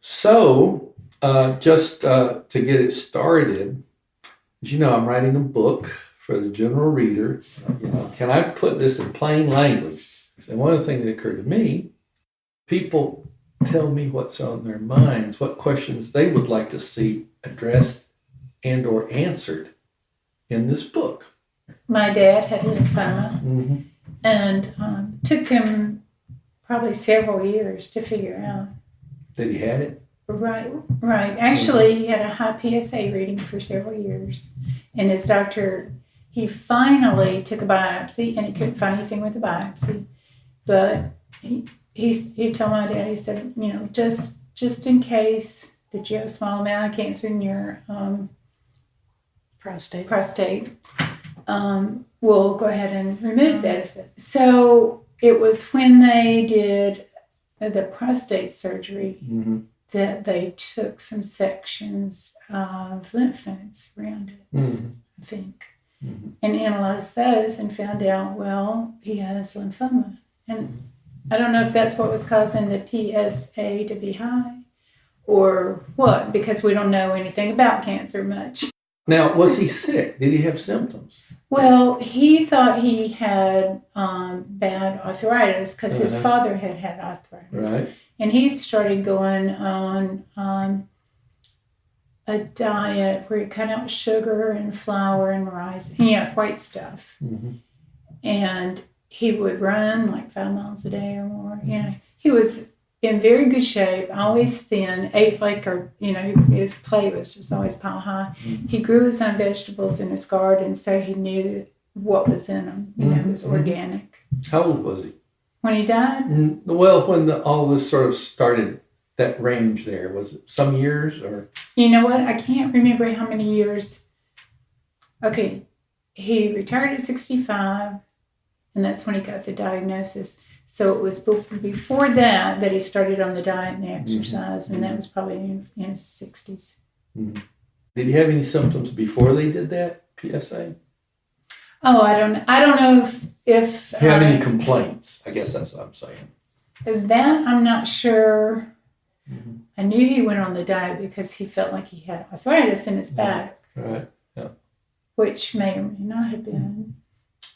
So, just to get it started, as you know, I'm writing a book for the general reader. Can I put this in plain language? And one of the things that occurred to me, people tell me what's on their minds, what questions they would like to see addressed and or answered in this book. My dad had lymphoma, Mm-hmm. and took him probably several years to figure out. That he had it? Right. Actually, he had a high PSA reading for several years, and his doctor, he finally took a biopsy, and he couldn't find anything with the biopsy. But he told my dad, he said, just in case that you have a small amount of cancer in your prostate, we'll go ahead and remove that. So it was when they did the prostate surgery that they took some sections of lymph nodes around it, I think, and analyzed those and found out, well, he has lymphoma. And I don't know if that's what was causing the PSA to be high or what, because we don't know anything about cancer much. Now, was he sick? Did he have symptoms? Well, he thought he had bad arthritis because his father had arthritis. Right. And he started going on a diet where he cut out sugar and flour and rice, and white stuff. And he would run like 5 miles a day or more. He was in very good shape, always thin, ate his plate was just always pile high. He grew his own vegetables in his garden, so he knew what was in them. It was organic. How old was he? When he died? Well, when all this sort of started, that range there, was it some years or? You know what? I can't remember how many years. Okay, he retired at 65, and that's when he got the diagnosis. So it was before that he started on the diet and the exercise, and that was probably in his 60s. Did he have any symptoms before they did that PSA? Oh, I don't know if Do you have any complaints? I guess that's what I'm saying. That I'm not sure. I knew he went on the diet because he felt like he had arthritis in his back. Right. Yeah. Which may or may not have been.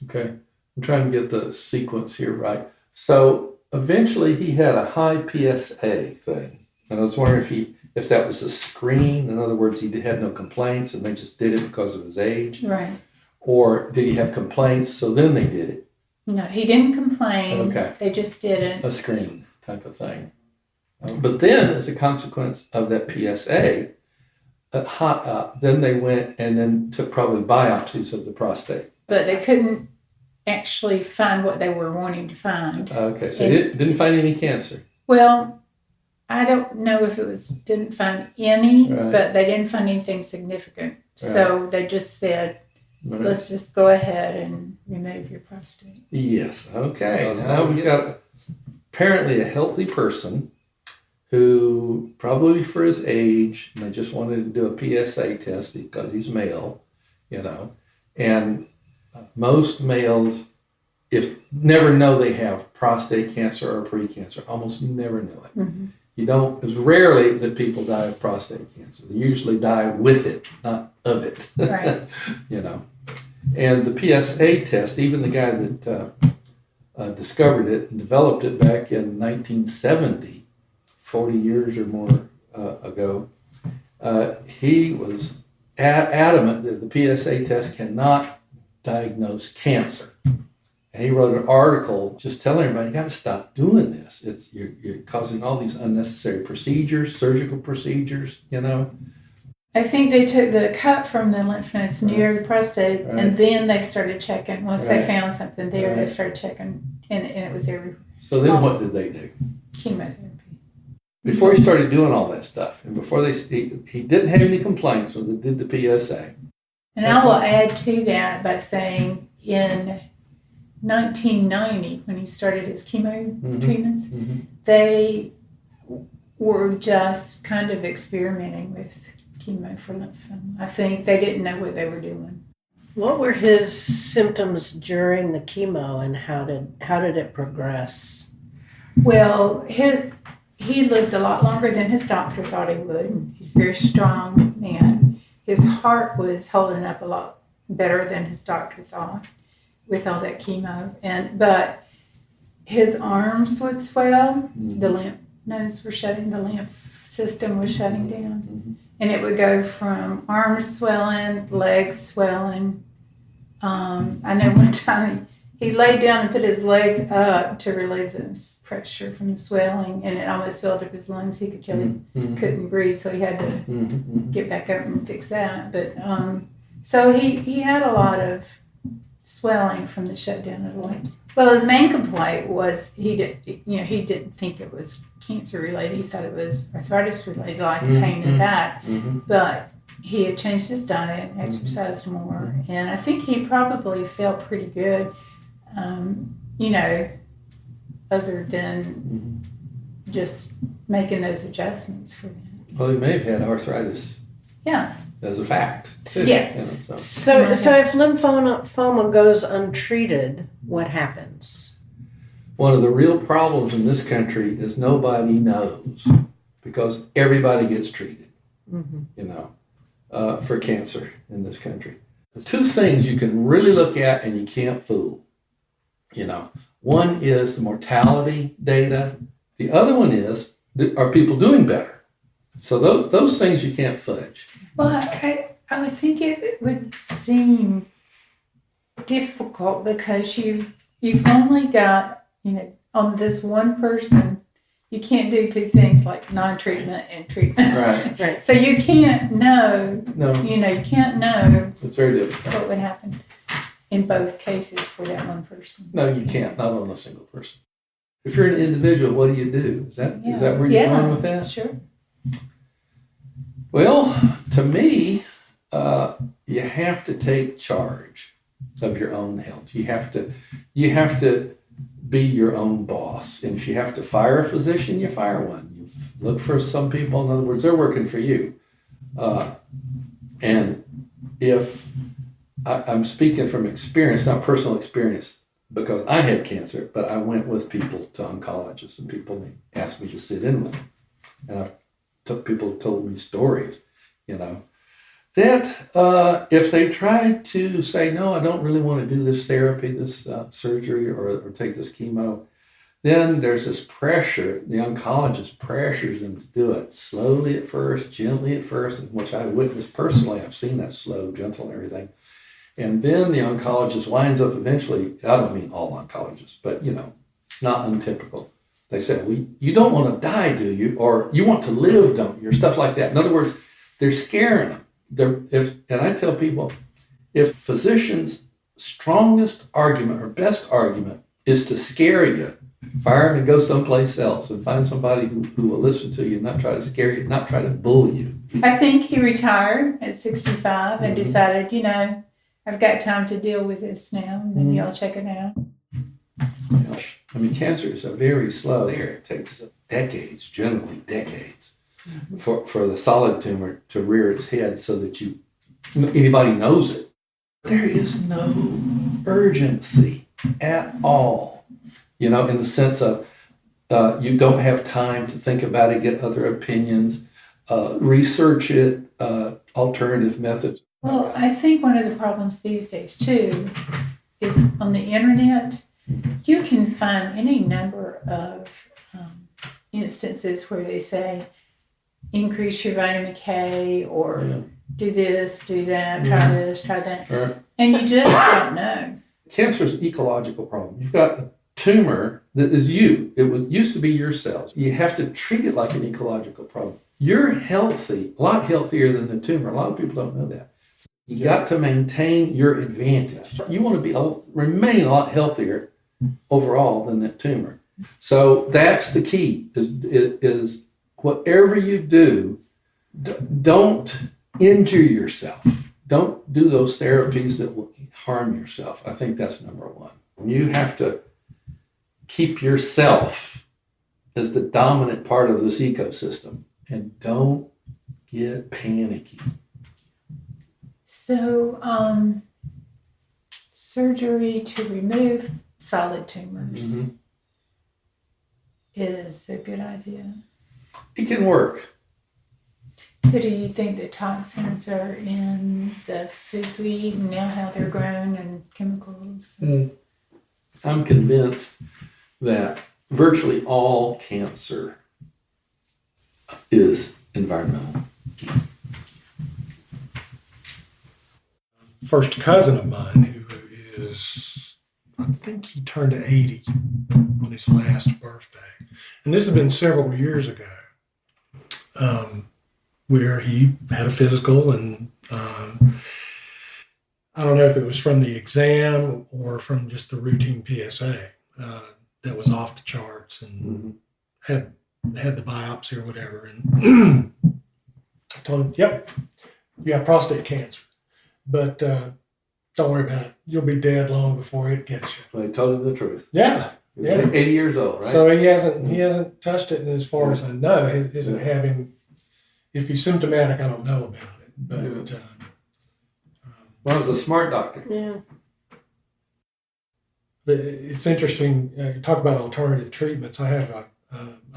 Okay. I'm trying to get the sequence here right. So eventually he had a high PSA thing. And I was wondering if that was a screen. In other words, he had no complaints and they just did it because of his age. Right. Or did he have complaints, so then they did it? No, he didn't complain. Okay. They just did it. A screen type of thing. But then, as a consequence of that PSA, then they went and then took probably biopsies of the prostate. But they couldn't actually find what they were wanting to find. Okay, so they didn't find any cancer. Well, I don't know if it was didn't find any, Right. but they didn't find anything significant. Right. So they just said, Right. let's just go ahead and remove your prostate. Yes, okay. Now we've got apparently a healthy person who probably for his age, and they just wanted to do a PSA test because he's male, and most males never know they have prostate cancer or precancer, almost never know it. It's rarely that people die of prostate cancer. They usually die with it, not of it. Right. And the PSA test, even the guy that discovered it and developed it back in 1970, 40 years or more ago, he was adamant that the PSA test cannot diagnose cancer. And he wrote an article just telling everybody, you got to stop doing this. You're causing all these unnecessary procedures, surgical procedures, I think they took the cut from the lymph nodes near the prostate, Right. and then they started checking. Once they Right. found something there, Right. they started checking, and it was everywhere. So then what did they do? Chemotherapy. Before he started doing all that stuff, and before he didn't have any complaints when they did the PSA. And I will add to that by saying in 1990, when he started his chemo treatments, they were just kind of experimenting with chemo for lymphoma. I think they didn't know what they were doing. What were his symptoms during the chemo, and how did it progress? Well, he lived a lot longer than his doctor thought he would. He's a very strong man. His heart was holding up a lot better than his doctor thought with all that chemo. But his arms would swell. The lymph nodes were shutting. The lymph system was shutting down, and it would go from arms swelling, legs swelling. I know one time he laid down and put his legs up to relieve the pressure from the swelling, and it almost filled up his lungs. He could couldn't breathe, so he had to get back up and fix that. But so he had a lot of swelling from the shutdown of the lymph. Well, his main complaint was he didn't think it was cancer related. He thought it was arthritis related, like pain in the back. But he had changed his diet, exercised more, and I think he probably felt pretty good. Other than just making those adjustments for them. Well, he may have had arthritis. Yeah. As a fact, too. Yes. So if lymphoma goes untreated, what happens? One of the real problems in this country is nobody knows, because everybody gets treated, for cancer in this country. The two things you can really look at and you can't fool. One is the mortality data. The other one is, are people doing better? So those things you can't fudge. Well, I would think it would seem difficult because you've only got, on this one person, you can't do two things like non-treatment and treatment. Right. So you can't know. No. You can't know. It's very difficult. What would happen in both cases for that one person. No, you can't. Not on a single person. If you're an individual, what do you do? Is that where you're going with that? Sure. Well, to me, you have to take charge of your own health. You have to be your own boss. And if you have to fire a physician, you fire one. You look for some people. In other words, they're working for you. And if I'm speaking from experience, not personal experience, because I had cancer, but I went with people to oncologists, and people asked me to sit in with them. And people told me stories, that if they tried to say, no, I don't really want to do this therapy, this surgery, or take this chemo, then there's this pressure. The oncologist pressures them to do it slowly at first, gently at first, which I witnessed personally. I've seen that slow, gentle, and everything. And then the oncologist winds up eventually, I don't mean all oncologists, but it's not untypical. They say, well, you don't want to die, do you? Or you want to live, don't you? Or stuff like that. In other words, they're scaring them. And I tell people, if physicians' strongest argument or best argument is to scare you, fire them and go someplace else and find somebody who will listen to you and not try to scare you, not try to bully you. I think he retired at 65 and decided, I've got time to deal with this now. Maybe I'll check it out. Cancer is a very slow area. It takes generally decades, for the solid tumor to rear its head so that anybody knows it. There is no urgency at all, in the sense of you don't have time to think about it, get other opinions, research it, alternative methods. Well, I think one of the problems these days, too, is on the internet, you can find any number of instances where they say, increase your vitamin K, or do this, do that, try this, try that. Right. And you just don't know. Cancer is an ecological problem. You've got a tumor that is you. It used to be your cells. You have to treat it like an ecological problem. You're healthy, a lot healthier than the tumor. A lot of people don't know that. You got to maintain your advantage. You want to remain a lot healthier overall than that tumor. So that's the key, is whatever you do, don't injure yourself. Don't do those therapies that will harm yourself. I think that's number one. You have to keep yourself as the dominant part of this ecosystem, and don't get panicky. So, surgery to remove solid tumors is a good idea. It can work. So do you think the toxins are in the foods we eat and now how they're grown and chemicals? I'm convinced that virtually all cancer is environmental. First cousin of mine who is, I think he turned 80 on his last birthday. And this has been several years ago, where he had a physical, and I don't know if it was from the exam or from just the routine PSA that was off the charts, and had the biopsy or whatever. And I told him, yep, you have prostate cancer. But don't worry about it. You'll be dead long before it gets you. Well, I told him the truth. Yeah. 80 years old, right? So he hasn't touched it, and as far as I know, he isn't having. If he's symptomatic, I don't know about it. But Well, I was a smart doctor. Yeah. but it's interesting. You talk about alternative treatments. I have a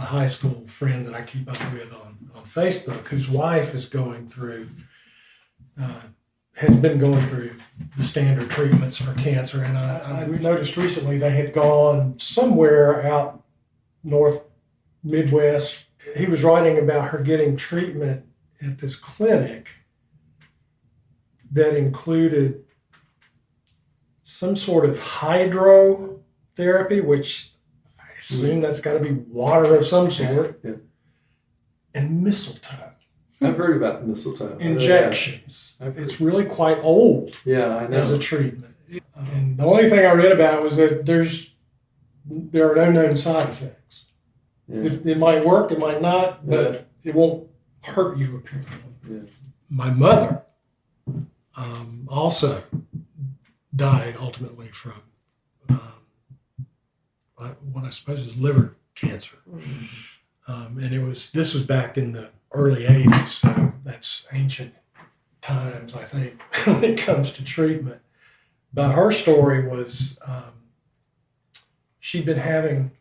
high school friend that I keep up with on Facebook, whose wife is going through. Has been going through the standard treatments for cancer. And I noticed recently they had gone somewhere out north, Midwest. He was writing about her getting treatment at this clinic that included some sort of hydrotherapy, which I assume that's got to be water of some sort, and mistletoe. I've heard about mistletoe. Injections. It's really quite old I know. as a treatment. And the only thing I read about was that there are no known side effects. Yeah. It might work, it might not, but it won't hurt you apparently. Yeah. My mother also died ultimately from what I suppose is liver cancer. And this was back in the early 80s, so that's ancient times, I think, when it comes to treatment. But her story was she'd been having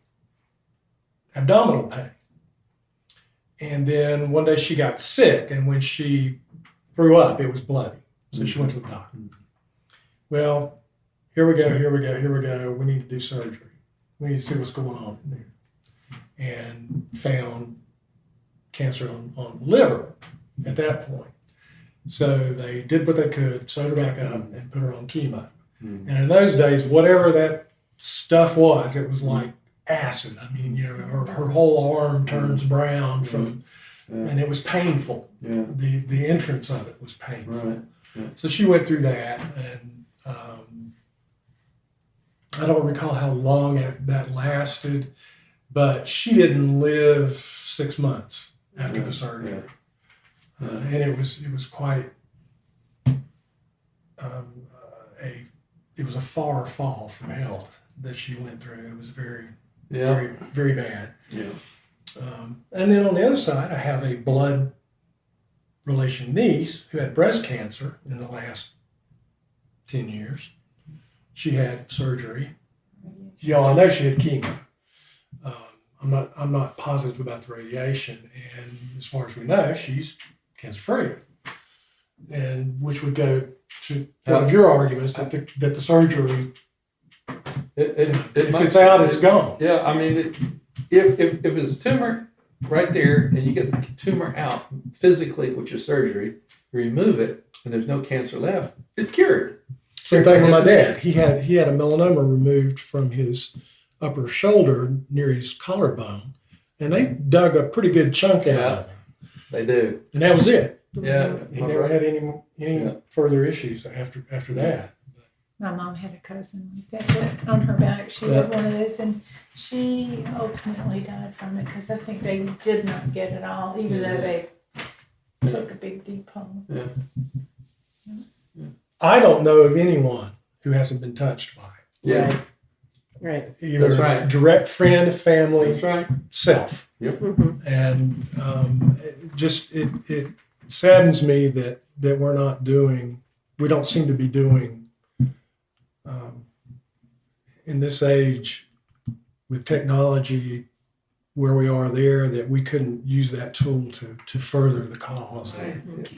abdominal pain. And then one day she got sick, and when she threw up, it was bloody. So she went to the doctor. Well, here we go. We need to do surgery. We need to see what's going on in there. And found cancer on the liver at that point. So they did what they could, sewed her back up, and put her on chemo. And in those days, whatever that stuff was, it was like acid. I mean, her whole arm turns brown from, and it was painful. Yeah. The entrance of it was painful. Right. Yeah. So she went through that, and I don't recall how long that lasted, but she didn't live 6 months after the surgery. And it was quite it was a far fall from health that she went through. It was very, very bad. Yeah. And then on the other side, I have a blood relation niece who had breast cancer in the last 10 years. She had surgery. I know she had chemo. I'm not positive about the radiation, and as far as we know, she's cancer-free. And which would go to one of your arguments that the surgery, if it's out, it's gone. Yeah, I mean, if it's a tumor right there and you get the tumor out physically, which is surgery, you remove it, and there's no cancer left, it's cured. Same thing with my dad. He had a melanoma removed from his upper shoulder near his collarbone, and they dug a pretty good chunk out of him. They do. And that was it. Yeah. He never had any further issues after that. My mom had a cousin like that on her back. She had one of those, and she ultimately died from it because I think they did not get it all, even though they took a big deep hole. Yeah. I don't know of anyone who hasn't been touched by it. Yeah. Right. Either That's right. a direct friend, family, That's right. self. Yep. And it saddens me that we don't seem to be doing in this age with technology where we are there that we couldn't use that tool to further the cause. Right.